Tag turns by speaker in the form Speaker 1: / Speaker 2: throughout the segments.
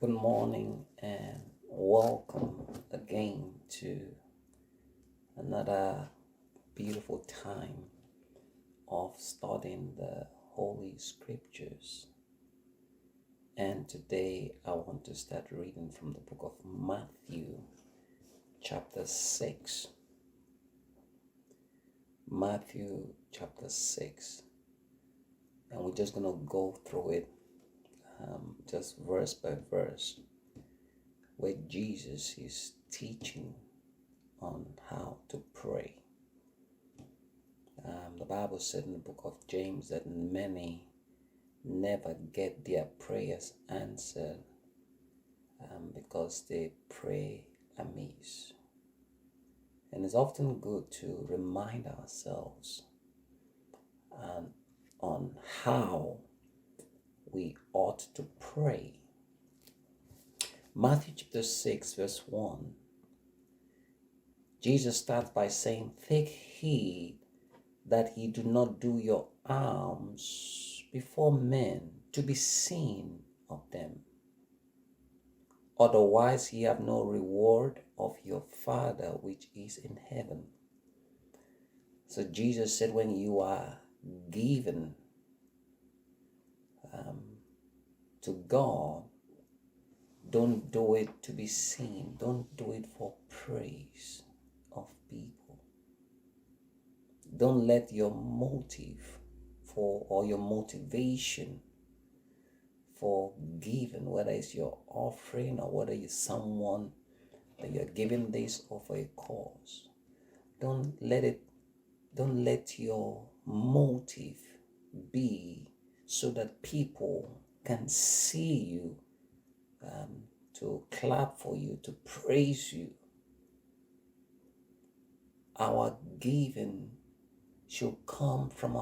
Speaker 1: Good morning and welcome again to another beautiful time of studying the Holy Scriptures. And today I want to start reading from the book of Matthew, chapter 6. Matthew, chapter 6. And we're just going to go through it just verse by verse, where Jesus is teaching on how to pray. The Bible said in the book of James that many never get their prayers answered because they pray amiss. And it's often good to remind ourselves on how we ought to pray. Matthew chapter 6 verse 1, Jesus starts by saying, "Take heed that ye do not do your alms before men to be seen of them. Otherwise ye have no reward of your Father which is in heaven." So Jesus said, when you are given to God, don't do it to be seen. Don't do it for praise of people. Don't let your motive or your motivation for giving, whether it's your offering or whether it's someone that you're giving this or for a cause, don't let your motive be so that people can see you, to clap for you, to praise you. Our giving should come from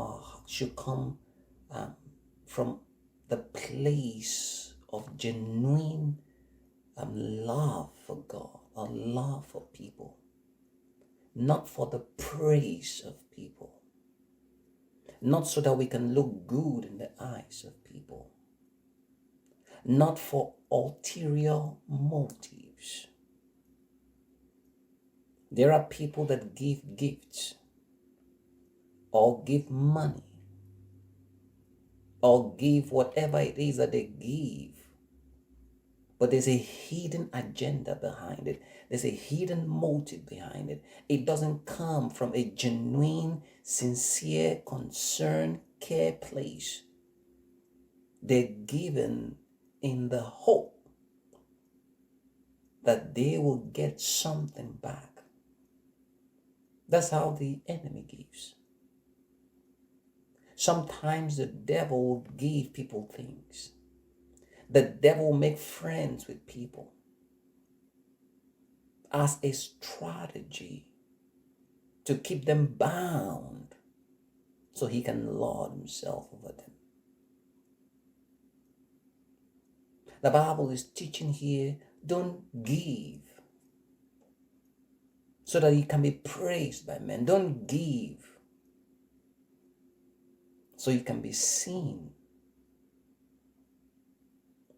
Speaker 1: from the place of genuine love for God, a love for people, not for the praise of people, not so that we can look good in the eyes of people, not for ulterior motives. There are people that give gifts or give money or give whatever it is that they give, but there's a hidden agenda behind it. There's a hidden motive behind it. It doesn't come from a genuine, sincere, concern, care place. They're given in the hope that they will get something back. That's how the enemy gives. Sometimes the devil will give people things. The devil will make friends with people as a strategy to keep them bound so he can lord himself over them. The Bible is teaching here, don't give so that you can be praised by men. Don't give so you can be seen.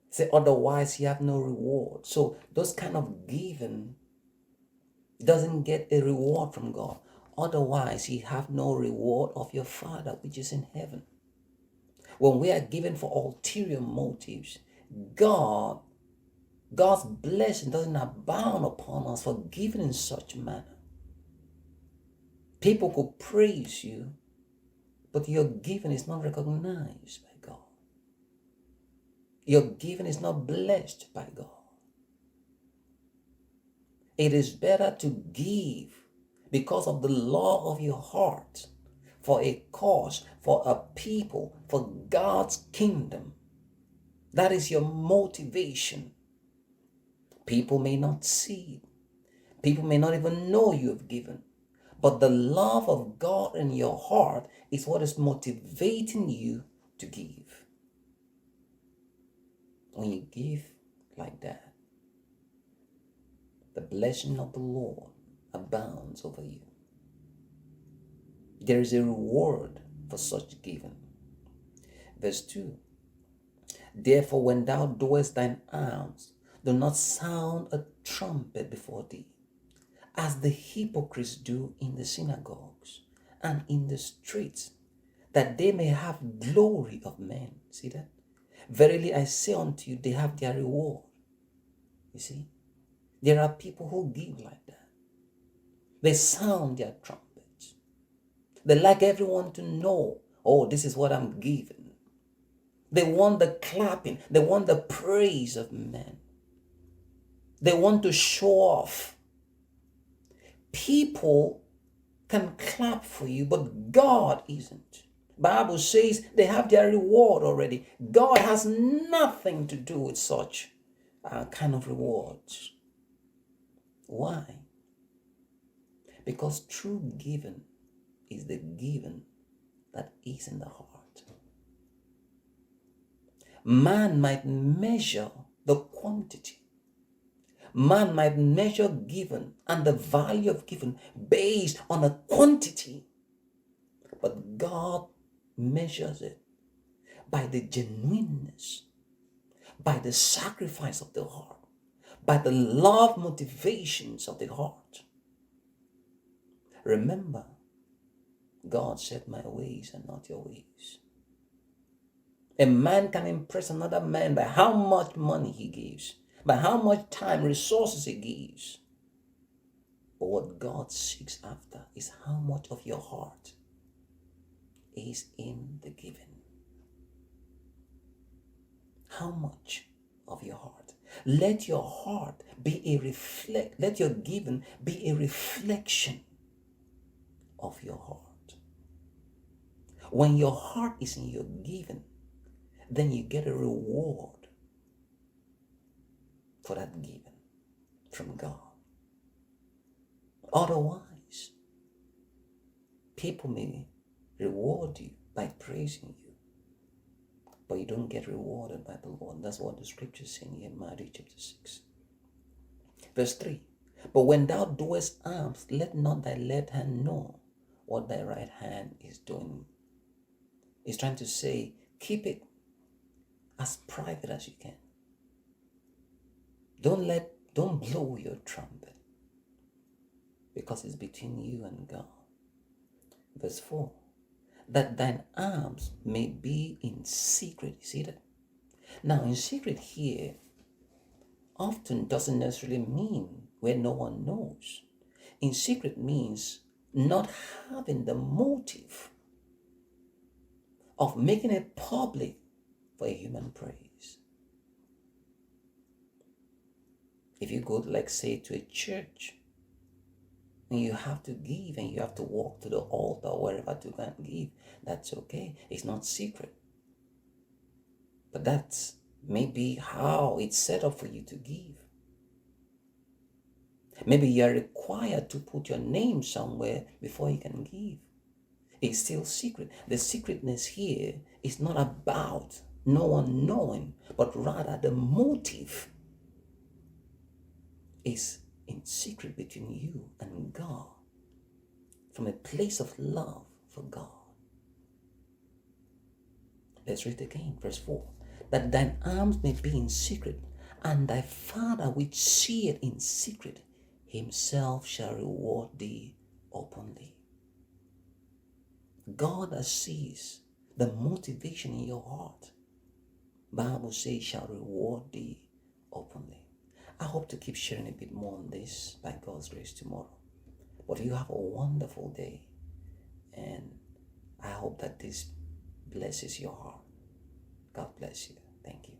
Speaker 1: Say, otherwise you have no reward. So those kind of giving doesn't get a reward from God. Otherwise you have no reward of your Father which is in heaven. When we are given for ulterior motives, God's blessing doesn't abound upon us for giving in such manner. People could praise you, but your giving is not recognized by God. Your giving is not blessed by God. It is better to give because of the law of your heart, for a cause, for a people, for God's kingdom. That is your motivation. People may not see it. People may not even know you have given. But the love of God in your heart is what is motivating you to give. When you give like that, the blessing of the Lord abounds over you. There is a reward for such giving. Verse 2, Therefore, when thou doest thine alms, do not sound a trumpet before thee, as the hypocrites do in the synagogues and in the streets, that they may have glory of men. See that? Verily I say unto you, they have their reward. You see? There are people who give like that. They sound their trumpets. They like everyone to know, oh, this is what I'm giving. They want the clapping. They want the praise of men. They want to show off. People can clap for you, but God isn't. Bible says they have their reward already. God has nothing to do with such kind of rewards. Why? Because true giving is the giving that is in the heart. Man might measure the quantity. Man might measure giving and the value of giving based on a quantity. But God measures it by the genuineness, by the sacrifice of the heart, by the love motivations of the heart. Remember, God said, my ways are not your ways. A man can impress another man by how much money he gives, by how much time, resources he gives. But what God seeks after is how much of your heart is in the giving. How much of your heart? Let your heart be let your giving be a reflection of your heart. When your heart is in your giving, then you get a reward for that giving from God. Otherwise, people may reward you by praising you, but you don't get rewarded by the Lord. That's what the scripture is saying here in Matthew chapter 6. Verse 3. But when thou doest alms, let not thy left hand know what thy right hand is doing. He's trying to say, keep it as private as you can. Don't blow your trumpet, because it's between you and God. Verse 4. That thine alms may be in secret. You see that? Now, in secret here often doesn't necessarily mean where no one knows. In secret means not having the motive of making it public for a human praise. If you go, like, say, to a church, and you have to give and you have to walk to the altar or wherever to go and give, that's okay. It's not secret. But that's maybe how it's set up for you to give. Maybe you are required to put your name somewhere before you can give. It's still secret. The secretness here is not about no one knowing, but rather the motive is in secret between you and God, from a place of love for God. Let's read again, verse 4. That thine alms may be in secret, and thy Father which seeth in secret, himself shall reward thee openly. God that sees the motivation in your heart, Bible says, shall reward thee openly. I hope to keep sharing a bit more on this by God's grace tomorrow. But you have a wonderful day, and I hope that this blesses your heart. God bless you. Thank you.